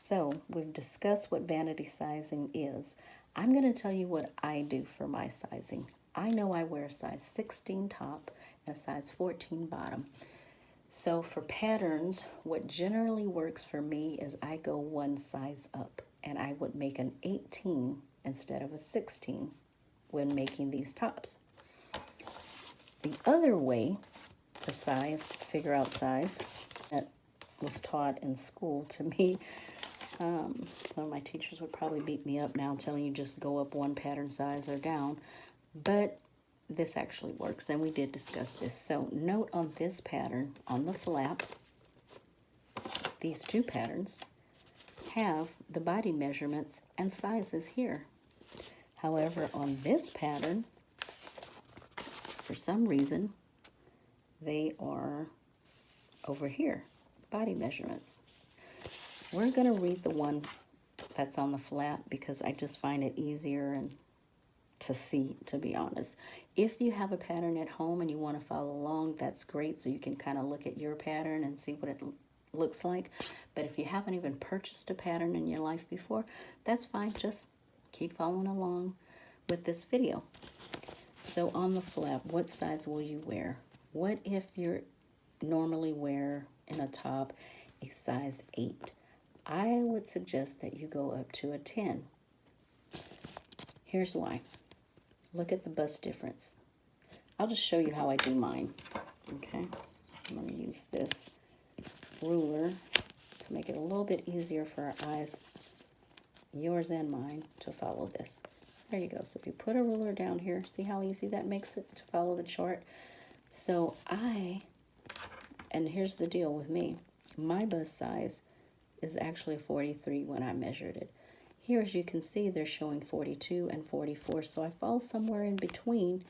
So we've discussed what vanity sizing is. I'm going to tell you what I do for my sizing. I know I wear a size 16 top and a size 14 bottom. So for patterns, what generally works for me is I go one size up, and I would make an 18 instead of a 16 when making these tops. The other way to figure out size, that was taught in school to me. One of my teachers would probably beat me up now telling you just go up one pattern size or down, but this actually works, and we did discuss this. So note on this pattern, on the flap, these two patterns have the body measurements and sizes here. However, on this pattern, for some reason, they are over here, body measurements. We're going to read the one that's on the flap because I just find it easier and to see, to be honest. If you have a pattern at home and you want to follow along, that's great, so you can kind of look at your pattern and see what it looks like. But if you haven't even purchased a pattern in your life before, that's fine. Just keep following along with this video. So on the flap, what size will you wear? What if you normally wear in a top a size 8? I would suggest that you go up to a 10. Here's why. Look at the bust difference. I'll just show you how I do mine. Okay, I'm going to use this ruler to make it a little bit easier for our eyes, yours and mine, to follow this. There you go. So if you put a ruler down here, see how easy that makes it to follow the chart? So and here's the deal with me. My bust size is actually 43 when I measured it. Here, as you can see, they're showing 42 and 44, so I fall somewhere in between,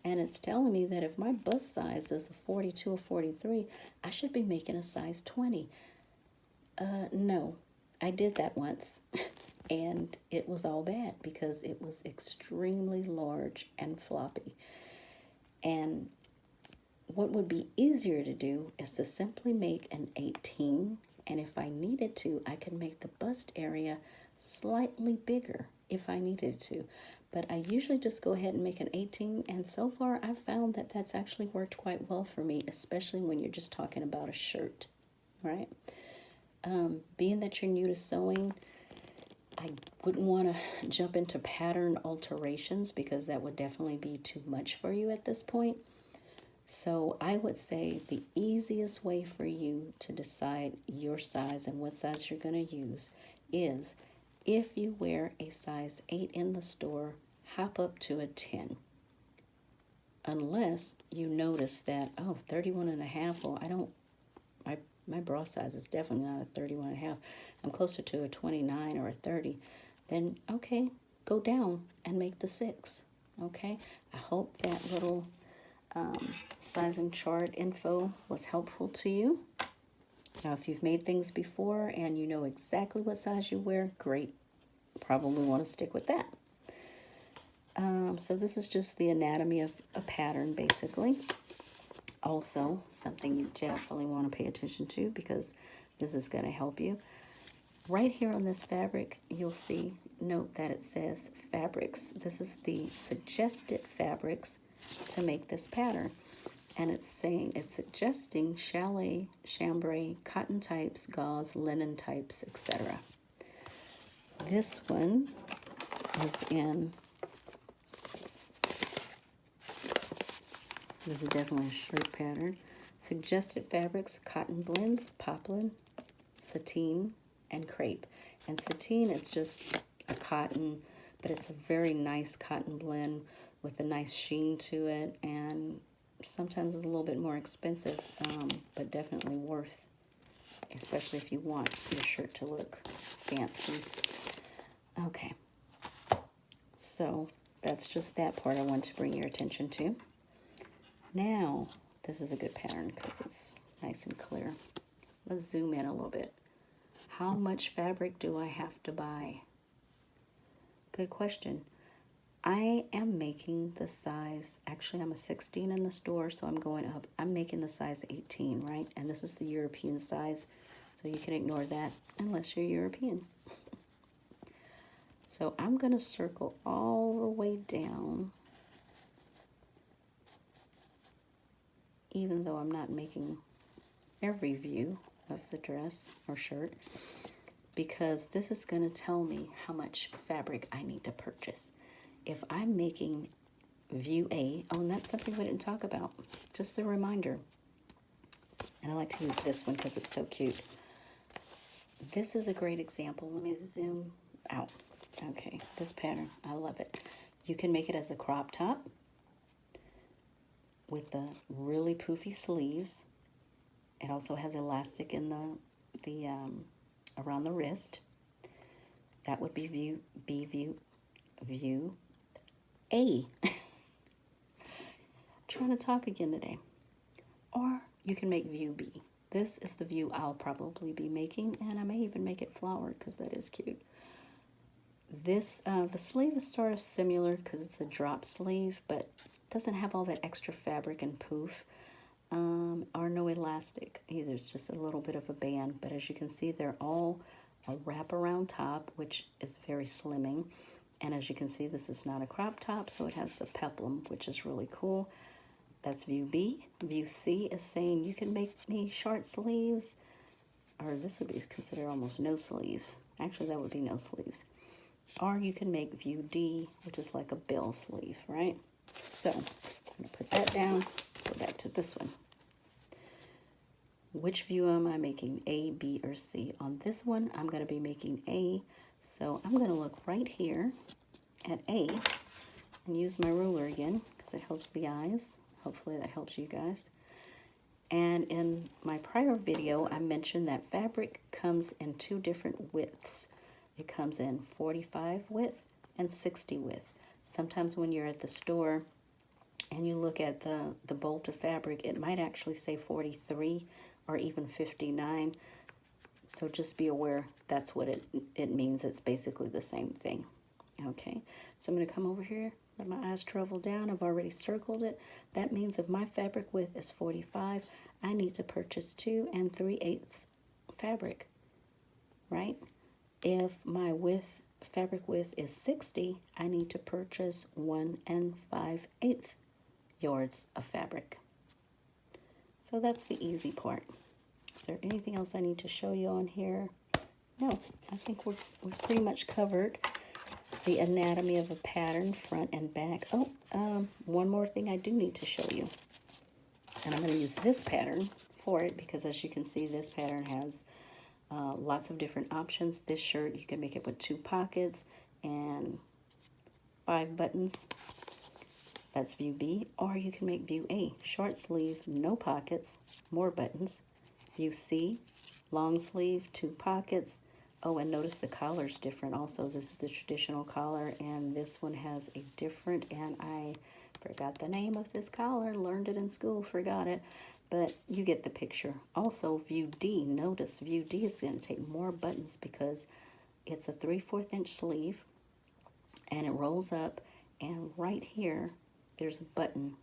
and it's telling me that if my bust size is a 42 or 43, I should be making a size 20. No, I did that once, and it was all bad because it was extremely large and floppy. And what would be easier to do is to simply make an 18, and if I needed to, I could make the bust area slightly bigger if I needed to. But I usually just go ahead and make an 18, and so far I've found that that's actually worked quite well for me, especially when you're just talking about a shirt, right? Being that you're new to sewing, I wouldn't want to jump into pattern alterations because that would definitely be too much for you at this point. So I would say the easiest way for you to decide your size and what size you're going to use is, if you wear a size 8 in the store, hop up to a 10. Unless you notice that, 31 and a half, well, my bra size is definitely not a 31 and a half. I'm closer to a 29 or a 30. Then, okay, go down and make the 6, okay? I hope that little sizing chart info was helpful to you. Now, if you've made things before and you know exactly what size you wear, great. Probably want to stick with that. So this is just the anatomy of a pattern, basically. Also, something you definitely want to pay attention to because this is going to help you. Right here on this fabric, you'll note that it says fabrics. This is the suggested fabrics to make this pattern. And it's suggesting challis, chambray, cotton types, gauze, linen types, etc. This one this is definitely a shirt pattern. Suggested fabrics, cotton blends, poplin, sateen, and crepe. And sateen is just a cotton, but it's a very nice cotton blend with a nice sheen to it, and sometimes it's a little bit more expensive, but definitely worth, especially if you want your shirt to look fancy. Okay, so that's just that part I want to bring your attention to. Now, this is a good pattern because it's nice and clear. Let's zoom in a little bit. How much fabric do I have to buy? Good question. I am making the size, actually I'm a 16 in the store, so I'm going up. I'm making the size 18, right? And this is the European size. So you can ignore that unless you're European. So I'm going to circle all the way down, even though I'm not making every view of the dress or shirt, because this is going to tell me how much fabric I need to purchase. If I'm making view A, oh, and that's something we didn't talk about, just a reminder. And I like to use this one because it's so cute. This is a great example. Let me zoom out. Okay, this pattern, I love it. You can make it as a crop top with the really poofy sleeves. It also has elastic in the around the wrist. That would be view B, view A. Trying to talk again today. Or you can make view B. This is the view I'll probably be making, and I may even make it flowered because that is cute. This, the sleeve is sort of similar because it's a drop sleeve, but it doesn't have all that extra fabric and poof, or no elastic either. It's just a little bit of a band, but as you can see, they're all a wraparound top, which is very slimming. And as you can see, this is not a crop top, so it has the peplum, which is really cool. That's view B. View C is saying you can make me short sleeves, or this would be considered almost no sleeves. Actually, that would be no sleeves. Or you can make view D, which is like a bill sleeve, right? So I'm going to put that down, go back to this one. Which view am I making, A, B, or C? On this one, I'm going to be making A. So I'm going to look right here at A and use my ruler again because it helps the eyes. Hopefully that helps you guys. And in my prior video, I mentioned that fabric comes in two different widths. It comes in 45 width and 60 width. Sometimes when you're at the store and you look at the bolt of fabric, it might actually say 43 or even 59. So just be aware that's what it means. It's basically the same thing. Okay, so I'm going to come over here, let my eyes travel down. I've already circled it. That means if my fabric width is 45, I need to purchase 2 3/8 fabric, right? If my fabric width is 60, I need to purchase 1 5/8 yards of fabric. So that's the easy part. Is there anything else I need to show you on here? No, I think we've pretty much covered the anatomy of a pattern, front and back. Oh, one more thing I do need to show you. And I'm going to use this pattern for it because as you can see, this pattern has lots of different options. This shirt, you can make it with 2 pockets and 5 buttons. That's view B. Or you can make view A, short sleeve, no pockets, more buttons. View C, long sleeve, 2 pockets. Oh, and notice the collar's different also. This is the traditional collar, and this one has a different, and I forgot the name of this collar. Learned it in school, forgot it. But you get the picture. Also, view D. Notice view D is going to take more buttons because it's a 3/4 inch sleeve, and it rolls up, and right here, there's a button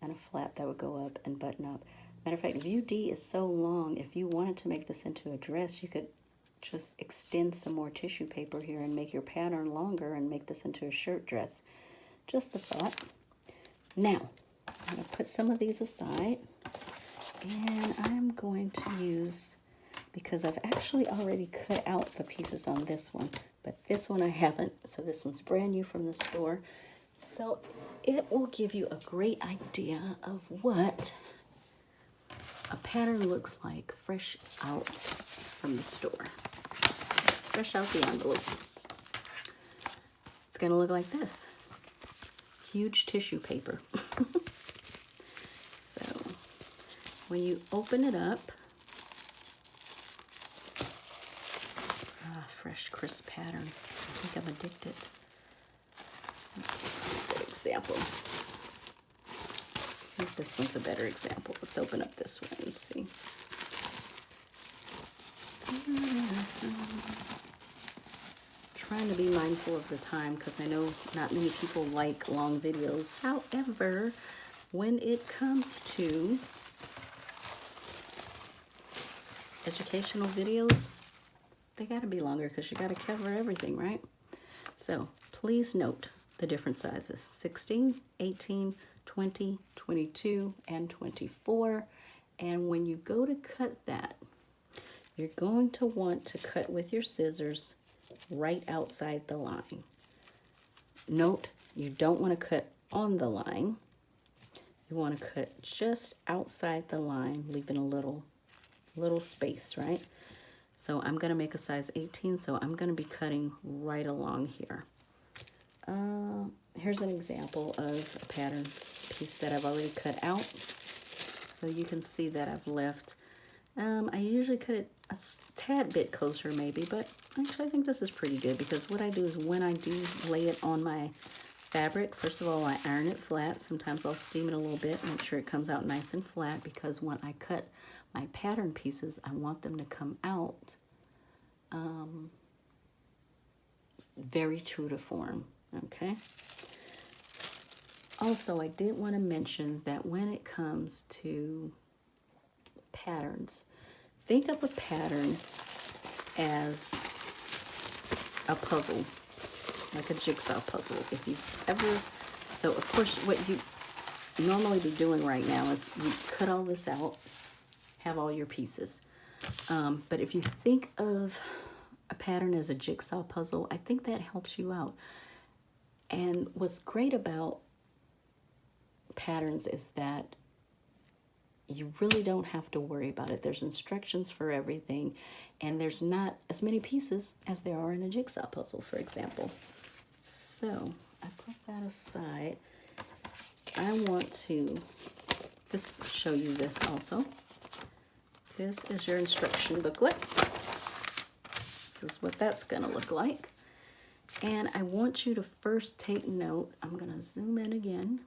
and a flap that would go up and button up. Matter of fact, view D is so long, if you wanted to make this into a dress, you could just extend some more tissue paper here and make your pattern longer and make this into a shirt dress. Just a thought. Now, I'm going to put some of these aside, and I'm going to use, because I've actually already cut out the pieces on this one, but this one I haven't, so this one's brand new from the store. So it will give you a great idea of what a pattern looks like fresh out from the store. Fresh out the envelope. It's going to look like this. Huge tissue paper. So when you open it up, fresh crisp pattern. I think I'm addicted. Let's see, good example. I think this one's a better example. Let's open up this one and see. Trying to be mindful of the time because I know not many people like long videos. However, when it comes to educational videos, they got to be longer because you got to cover everything, right? So please note the different sizes: 16, 18, 20, 22, and 24. And when you go to cut that, you're going to want to cut with your scissors right outside the line. Note, you don't want to cut on the line. You want to cut just outside the line, leaving a little space, right? So I'm going to make a size 18, so I'm going to be cutting right along here. Here's an example of a pattern piece that I've already cut out. So you can see that I've left, I usually cut it a tad bit closer maybe, but actually I think this is pretty good, because what I do is when I do lay it on my fabric, first of all, I iron it flat. Sometimes I'll steam it a little bit, make sure it comes out nice and flat, because when I cut my pattern pieces, I want them to come out very true to form, okay? Also, I did want to mention that when it comes to patterns, think of a pattern as a puzzle, like a jigsaw puzzle. If you've ever, so of course what you normally be doing right now is you cut all this out, have all your pieces. But if you think of a pattern as a jigsaw puzzle, I think that helps you out. And what's great about patterns is that you really don't have to worry about it. There's instructions for everything, and there's not as many pieces as there are in a jigsaw puzzle, for example. So I put that aside. I want to show you this also. This is your instruction booklet. This is what that's gonna look like. And I want you to first take note. I'm gonna zoom in again.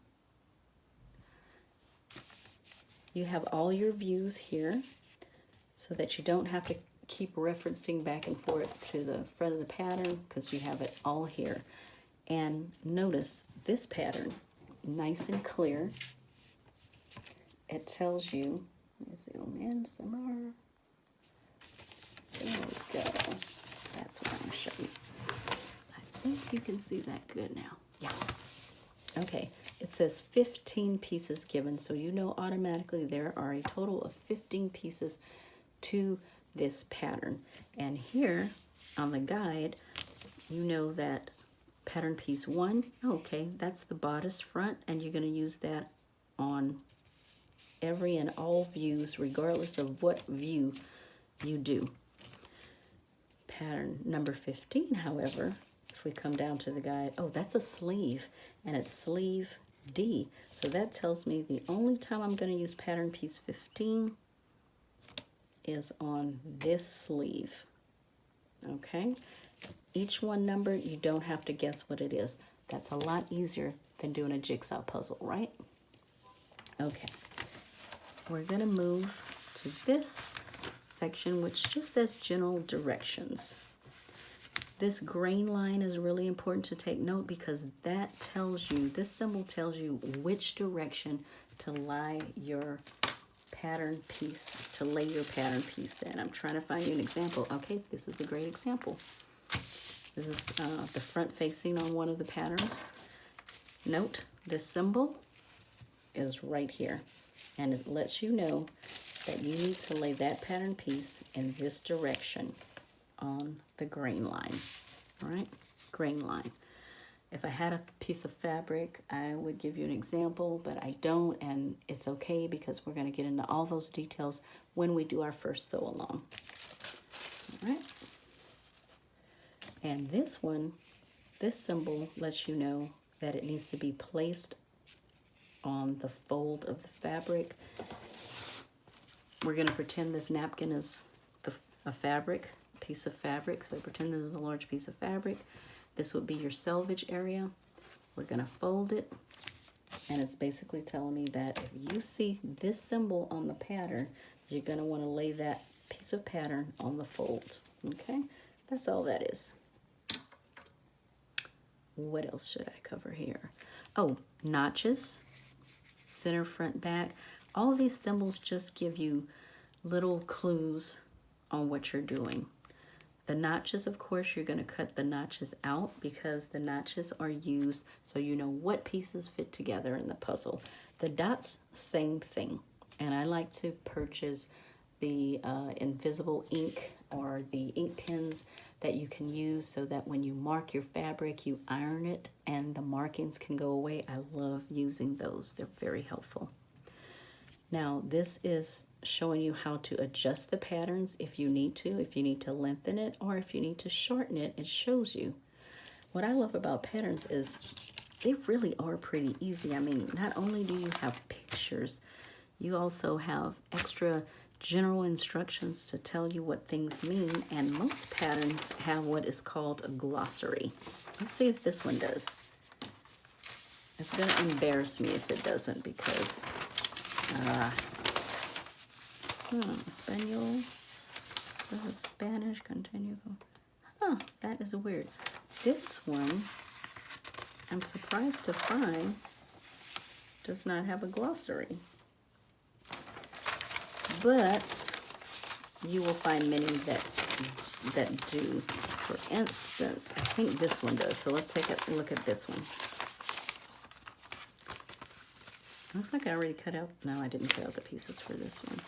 You have all your views here so that you don't have to keep referencing back and forth to the front of the pattern, because you have it all here. And notice this pattern, nice and clear. It tells you, let me zoom in some more. There we go. That's what I'm gonna show you. I think you can see that good now. Yeah. Okay, it says 15 pieces given, so you know automatically there are a total of 15 pieces to this pattern. And here on the guide, you know that pattern piece 1, okay, that's the bodice front, and you're going to use that on every and all views, regardless of what view you do. Pattern number 15, however, if we come down to the guide, oh, that's a sleeve, and it's sleeve D. So that tells me the only time I'm going to use pattern piece 15 is on this sleeve. Okay? Each one numbered, you don't have to guess what it is. That's a lot easier than doing a jigsaw puzzle, right? Okay. We're going to move to this section, which just says general directions. This grain line is really important to take note, because that tells you, this symbol tells you which direction to lie your pattern piece, to lay your pattern piece in. I'm trying to find you an example. Okay, this is a great example. This is the front facing on one of the patterns. Note, this symbol is right here, and it lets you know that you need to lay that pattern piece in this direction on the grain line. All right, grain line. If I had a piece of fabric, I would give you an example, but I don't, and it's okay, because we're going to get into all those details when we do our first sew along. All right. And this one, this symbol lets you know that it needs to be placed on the fold of the fabric. We're going to pretend this napkin is a fabric, piece of fabric. So pretend this is a large piece of fabric. This would be your selvage area. We're going to fold it, and it's basically telling me that if you see this symbol on the pattern, you're going to want to lay that piece of pattern on the fold. Okay, that's all that is. What else should I cover here? Oh, notches, center, front, back. All of these symbols just give you little clues on what you're doing. The notches, of course, you're going to cut the notches out because the notches are used so you know what pieces fit together in the puzzle. The dots, same thing. And I like to purchase the invisible ink or the ink pens that you can use so that when you mark your fabric, you iron it and the markings can go away. I love using those. They're very helpful. Now, this is showing you how to adjust the patterns if you need to lengthen it, or if you need to shorten it, it shows you. What I love about patterns is they really are pretty easy. I mean, not only do you have pictures, you also have extra general instructions to tell you what things mean, and most patterns have what is called a glossary. Let's see if this one does. It's going to embarrass me if it doesn't because Espanol, Spanish, continue. Huh, that is weird. This one, I'm surprised to find, does not have a glossary. But you will find many that do. For instance, I think this one does. So let's take a look at this one. Looks like I already cut out. No, I didn't cut out the pieces for this one.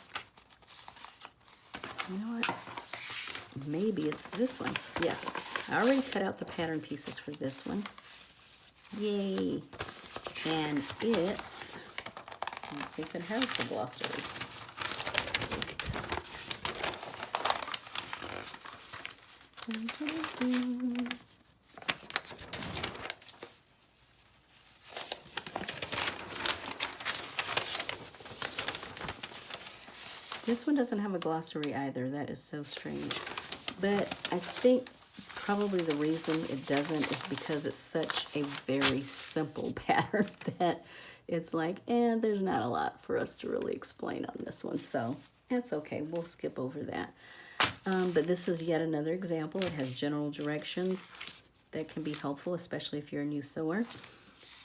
You know what? Maybe it's this one. Yes, I already cut out the pattern pieces for this one. Yay! And it's, let's see if it has the glossary. This one doesn't have a glossary either. That is so strange. But I think probably the reason it doesn't is because it's such a very simple pattern that it's like, there's not a lot for us to really explain on this one. So that's okay. We'll skip over that. But this is yet another example. It has general directions that can be helpful, especially if you're a new sewer.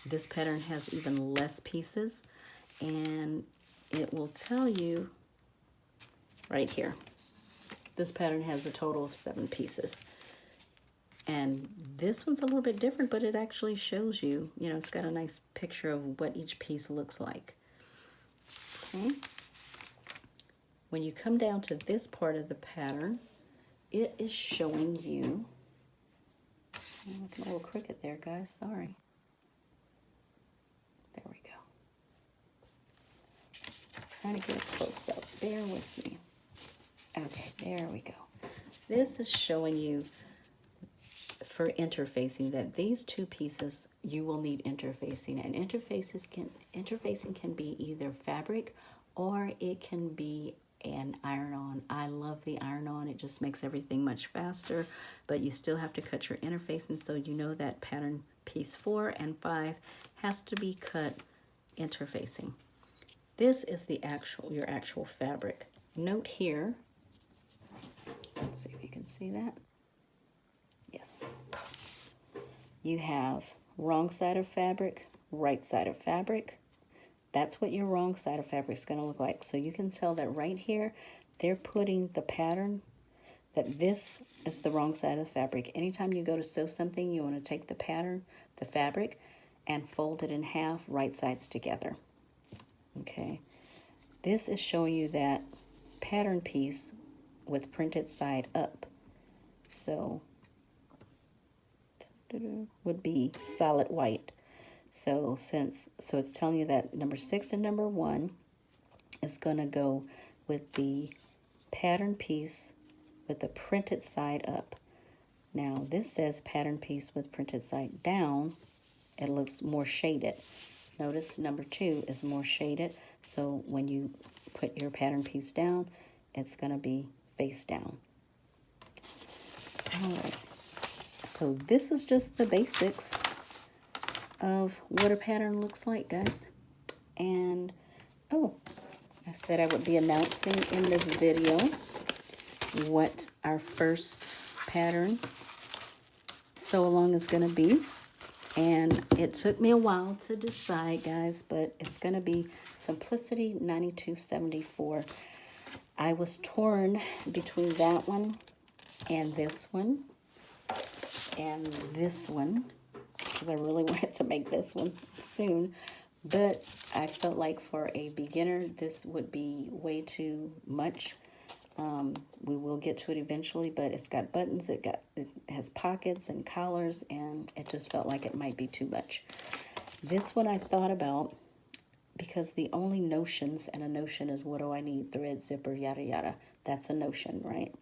This pattern has even less pieces, and it will tell you right here. This pattern has a total of 7 pieces. And this one's a little bit different, but it actually shows you, it's got a nice picture of what each piece looks like. Okay. When you come down to this part of the pattern, it is showing you, I'm looking a little crooked there, guys, sorry. There we go. Trying to get a close up, bear with me. Okay, there we go. This is showing you for interfacing that these 2 pieces, you will need interfacing, and interfacing can be either fabric or it can be an iron-on. I love the iron-on. It just makes everything much faster, but you still have to cut your interfacing, so you know that pattern piece 4 and 5 has to be cut interfacing. This is your actual fabric. Note here, let's see if you can see that. Yes. You have wrong side of fabric, right side of fabric. That's what your wrong side of fabric is going to look like. So you can tell that right here, they're putting the pattern, that this is the wrong side of the fabric. Anytime you go to sew something, you want to take the pattern, the fabric, and fold it in half, right sides together. Okay. This is showing you that pattern piece with printed side up. So, would be solid white. So it's telling you that number 6 and number 1 is going to go with the pattern piece with the printed side up. Now this says pattern piece with printed side down. It looks more shaded. Notice number 2 is more shaded. So when you put your pattern piece down, it's going to be face down. All right. So this is just the basics of what a pattern looks like, guys. And I said I would be announcing in this video what our first pattern sew along is going to be, and it took me a while to decide, guys, but it's going to be Simplicity 9274. I was torn between that one and this one and this one because I really wanted to make this one soon, but I felt like for a beginner this would be way too much. We will get to it eventually, but it's got buttons, it has pockets and collars, and it just felt like it might be too much. This one I thought about because the only notions, and a notion is what do I need, thread, zipper, yada yada. That's a notion, right?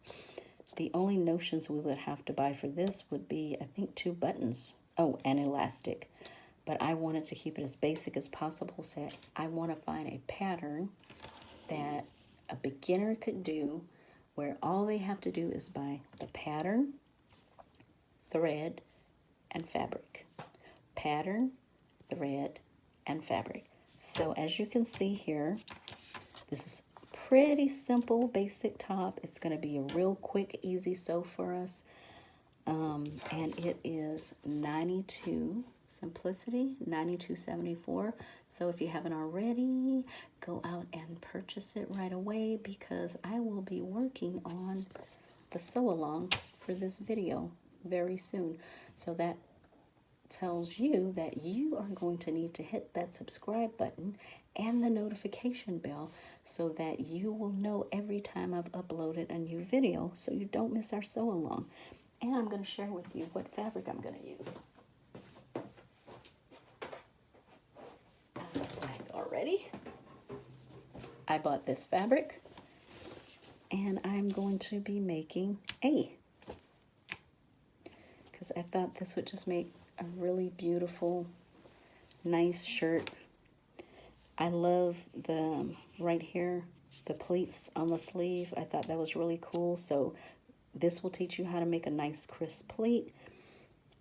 The only notions we would have to buy for this would be, I think, 2 buttons. Oh, and elastic. But I wanted to keep it as basic as possible, so I want to find a pattern that a beginner could do where all they have to do is buy the pattern, thread, and fabric. Pattern, thread, and fabric. So as you can see here, this is pretty simple, basic top. It's going to be a real quick, easy sew for us. And it is 92 Simplicity, 92.74. So if you haven't already, go out and purchase it right away because I will be working on the sew along for this video very soon. So that tells you that you are going to need to hit that subscribe button and the notification bell so that you will know every time I've uploaded a new video so you don't miss our sew along. And I'm going to share with you what fabric I'm going to use. Already, I bought this fabric and I'm going to be making because I thought this would just make a really beautiful, nice shirt. I love the right here, the pleats on the sleeve. I thought that was really cool. So this will teach you how to make a nice crisp pleat.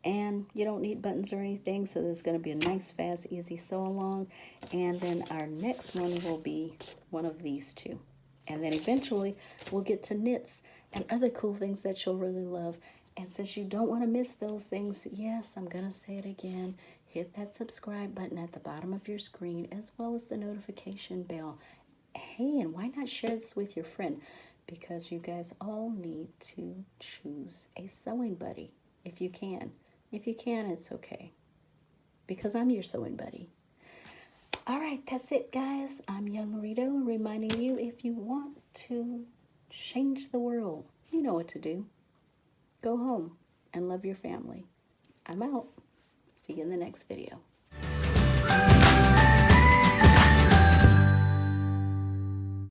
And you don't need buttons or anything, so there's going to be a nice, fast, easy sew along. And then our next one will be one of these two. And then eventually we'll get to knits and other cool things that you'll really love. And since you don't want to miss those things, yes, I'm going to say it again. Hit that subscribe button at the bottom of your screen as well as the notification bell. Hey, and why not share this with your friend? Because you guys all need to choose a sewing buddy if you can. If you can, it's okay. Because I'm your sewing buddy. All right, that's it, guys. I'm Young Rito, reminding you if you want to change the world, you know what to do. Go home and love your family. I'm out. See you in the next video.